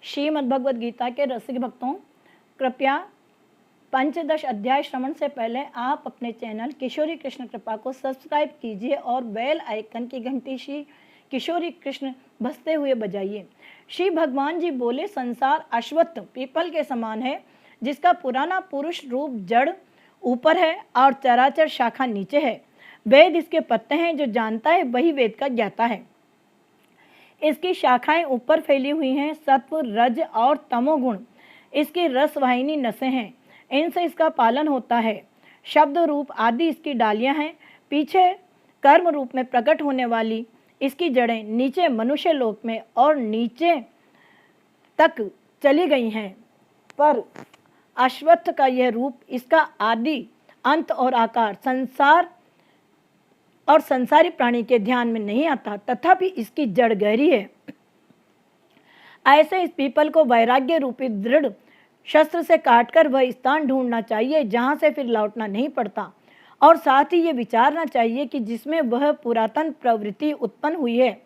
श्रीमद् भगवद गीता के रसिक भक्तों, कृपया पंचदश अध्याय श्रवण से पहले आप अपने चैनल किशोरी कृष्ण कृपा को सब्सक्राइब कीजिए और बेल आइकन की घंटी श्री किशोरी कृष्ण बजते हुए बजाइए। श्री भगवान जी बोले, संसार अश्वत्थ पीपल के समान है, जिसका पुराना पुरुष रूप जड़ ऊपर है और चराचर शाखा नीचे है। वेद इसके पत्ते हैं, जो जानता है वही वेद का ज्ञाता है। इसकी शाखाएं ऊपर फैली हुई हैं, सत्व रज और तमोगुण इसकी रसवाहिनी नसें हैं, इनसे इसका पालन होता है। शब्द रूप आदि इसकी डालियां हैं, पीछे कर्म रूप में प्रकट होने वाली इसकी जड़ें नीचे मनुष्य लोक में और नीचे तक चली गई हैं, पर अश्वत्थ का यह रूप, इसका आदि अंत और आकार संसार और संसारी प्राणी के ध्यान में नहीं आता, तथापि इसकी जड़ गहरी है। ऐसे इस पीपल को वैराग्य रूपी दृढ़ शस्त्र से काटकर वह स्थान ढूंढना चाहिए जहां से फिर लौटना नहीं पड़ता, और साथ ही ये विचारना चाहिए कि जिसमें वह पुरातन प्रवृत्ति उत्पन्न हुई है,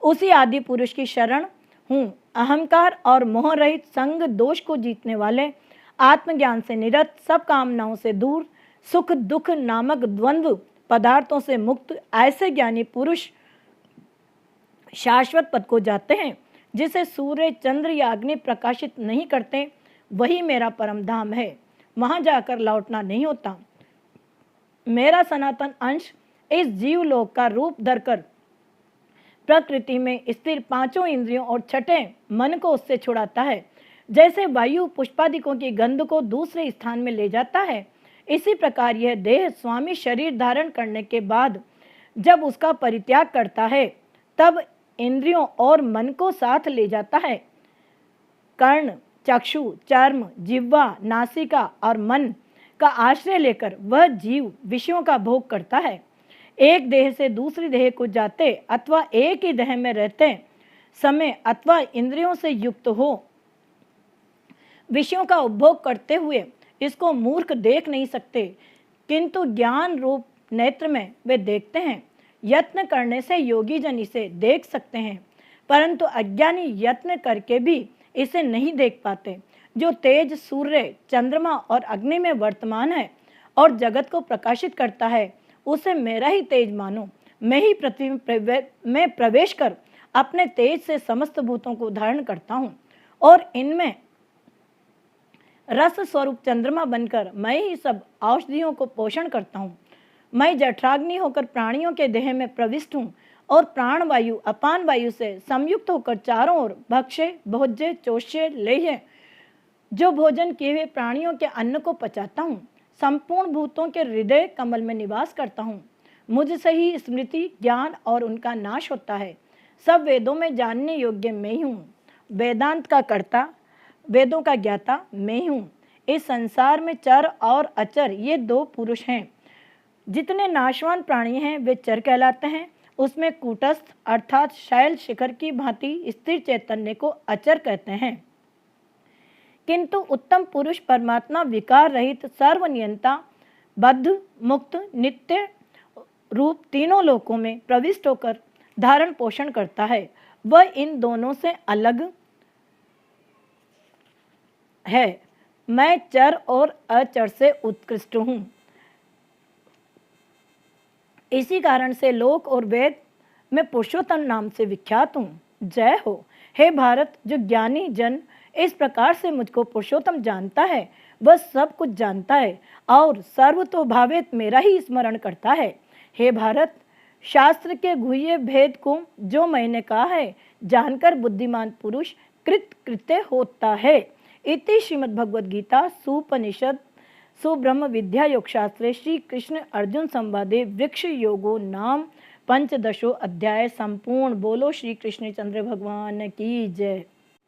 उसी आदि पुरुष की शरण हूँ। अहंकार और मोह रहित, संग दोष को जीतने वाले, आत्मज्ञान से निरत, सब कामनाओं से दूर, सुख दुख नामक द्वंद्व पदार्थों से मुक्त ऐसे ज्ञानी पुरुष शाश्वत पद को जाते हैं, जिसे सूर्य चंद्र या अग्नि प्रकाशित नहीं करते। वही मेरा परम धाम है, वहां जाकर लौटना नहीं होता। मेरा सनातन अंश इस जीव लोक का रूप धरकर प्रकृति में स्थिर पांचों इंद्रियों और छठे मन को उससे छुड़ाता है। जैसे वायु पुष्पादिकों की गंध को दूसरे स्थान में ले जाता है, इसी प्रकार यह देह स्वामी शरीर धारण करने के बाद जब उसका परित्याग करता है, तब इंद्रियों और मन को साथ ले जाता है। कर्ण, चक्षु, चर्म, जिह्वा, नासिका और मन का आश्रय लेकर वह जीव विषयों का भोग करता है। एक देह से दूसरी देह को जाते अथवा एक ही देह में रहते समय अथवा इंद्रियों से युक्त हो विषयों का उपभोग करते हुए इसको मूर्ख देख नहीं सकते, किंतु ज्ञान रूप नेत्र में वे देखते हैं। यत्न करने से योगी जन इसे देख सकते हैं, परंतु अज्ञानी यत्न करके भी इसे नहीं देख पाते। जो तेज सूर्य, चंद्रमा और अग्नि में वर्तमान है और जगत को प्रकाशित करता है, उसे मेरा ही तेज मानो। मैं ही पृथ्वी में प्रवेश कर अपने तेज से समस्त भूतों को धारण करता हूँ, और इनमें रस स्वरूप चंद्रमा बनकर मैं ही सब औषधियों को पोषण करता हूँ। मैं जठराग्नि होकर प्राणियों के देह में प्रविष्ट हूँ और प्राण वायु अपान वायु से संयुक्त होकर चारों ओर भक्ष्य भोज्य चोष्य लेह्य जो भोजन किए हुए प्राणियों के अन्न को पचाता हूँ। संपूर्ण भूतों के हृदय कमल में निवास करता हूँ। मुझसे ही स्मृति ज्ञान और उनका नाश होता है। सब वेदों में जानने योग्य मैं ही हूँ। वेदांत का कर्ता, वेदों का ज्ञाता मैं हूँ। इस संसार में चर और अचर ये दो पुरुष हैं। जितने नाशवान प्राणी हैं वे चर कहलाते हैं। उसमें कूटस्थ अर्थात शैल शिखर की भांति स्थिर चैतन्य को अचर कहते हैं, किंतु उत्तम पुरुष परमात्मा विकार रहित सर्वनियंता बद्ध मुक्त नित्य रूप तीनों लोकों में प्रविष्ट होकर धारण पोषण करता है। वह इन दोनों से अलग है। मैं चर और अचर से उत्कृष्ट हूँ। इसी कारण से लोक और वेद में पुरुषोत्तम नाम से विख्यात हूँ। जय हो। हे भारत, जो ज्ञानी जन इस प्रकार से मुझको पुरुषोत्तम जानता है, वह सब कुछ जानता है और सर्वतोभावेत मेरा ही स्मरण करता है। हे भारत, शास्त्र के गुह्य भेद को जो मैंने कहा है, जानकर बुद्धिमान पुरुष कृत कृत्य होता है। इति श्रीमद् भगवद गीता सुपनिषद सुब्रह्म विद्या योग शास्त्रे श्री कृष्ण अर्जुन संवादे वृक्ष योगो नाम पंचदशो अध्याय संपूर्ण। बोलो श्री कृष्ण चंद्र भगवान की जय।